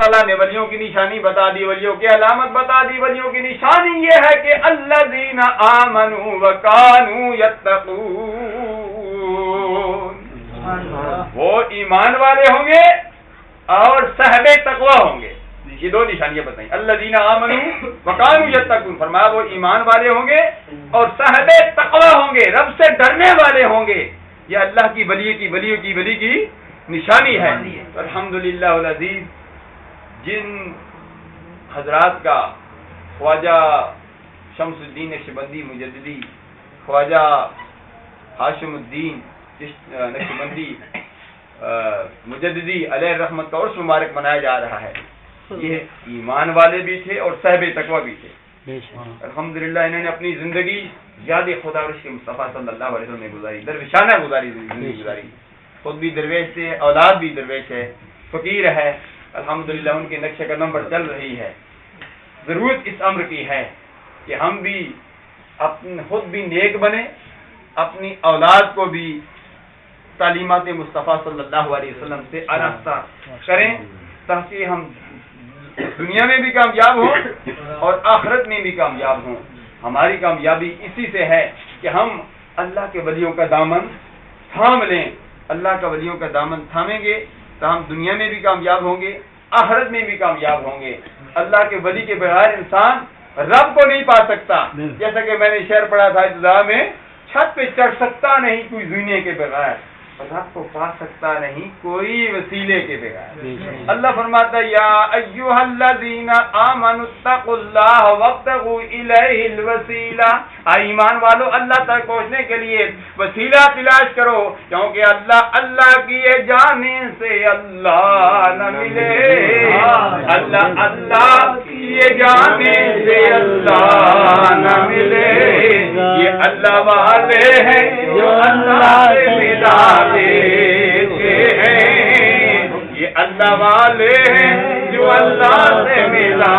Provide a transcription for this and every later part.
اللہ نے ولیوں کی نشانی بتا دی، ولیوں کی علامت بتا دی. ولیوں کی نشانی یہ ہے کہ الذین آمنوا وکانوا یتقون، وہ ایمان والے ہوں گے اور صاحب تقوی ہوں گے. یہ دو نشانیاں بتائیں. الذین آمنوا وکانوا یتقون، فرمایا وہ ایمان والے ہوں گے اور صاحب تقوی ہوں گے، رب سے ڈرنے والے ہوں گے. یہ اللہ کی ولی کی نشانی ہے. الحمدللہ العزیز، جن حضرات کا خواجہ شمس الدین نقشبندی مجددی، خواجہ ہاشم الدین نقشبندی مجددی علیہ رحمت کا عرس مبارک منایا جا رہا ہے، یہ ایمان والے بھی تھے اور صاحب تقوی بھی تھے. الحمدللہ انہوں نے اپنی زندگی یاد خدا اور اس کے مصطفیٰ صلی اللہ علیہ وسلم نے گزاری، درویشانہ زندگی گزاری. خود بھی درویش تھے، اولاد بھی درویش ہے، فقیر ہے. الحمدللہ ان کے نقش قدم پر چل رہی ہے. ضرورت اس امر کی ہے کہ ہم بھی خود بھی نیک بنے، اپنی اولاد کو بھی تعلیمات مصطفیٰ صلی اللہ علیہ وسلم سے آراستہ کریں تاکہ ہم دنیا میں بھی کامیاب ہوں اور آخرت میں بھی کامیاب ہوں. ہماری کامیابی اسی سے ہے کہ ہم اللہ کے ولیوں کا دامن تھام لیں. اللہ کا ولیوں کا دامن تھامیں گے تو ہم دنیا میں بھی کامیاب ہوں گے، آخرت میں بھی کامیاب ہوں گے. اللہ کے ولی کے بغیر انسان رب کو نہیں پا سکتا. جیسا کہ میں نے شعر پڑھا تھا ابتدا میں، چھت پہ چڑھ سکتا نہیں کوئی زینے کے بغیر، رب کو پا سکتا نہیں کوئی وسیلے کے بغیر. اللہ فرماتا ہے یا ایھا الذین آمنوا اتقوا اللہ وابتغوا الیہ الوسیلہ، ایمان والو اللہ تک پہنچنے کے لیے وسیلہ تلاش کرو، کیونکہ اللہ کی جانب سے اللہ نہ ملے. اللہ کی جانب سے اللہ نہ ملے. یہ اللہ والے ہیں جو اللہ سے ملا دیتے ہیں، یہ اللہ والے ہیں جو اللہ سے ملا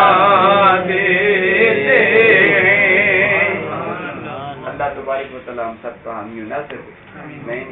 دیتے ہیں. اللہ تبارک و تعالی ہم سب کا حامی و ناصر. میں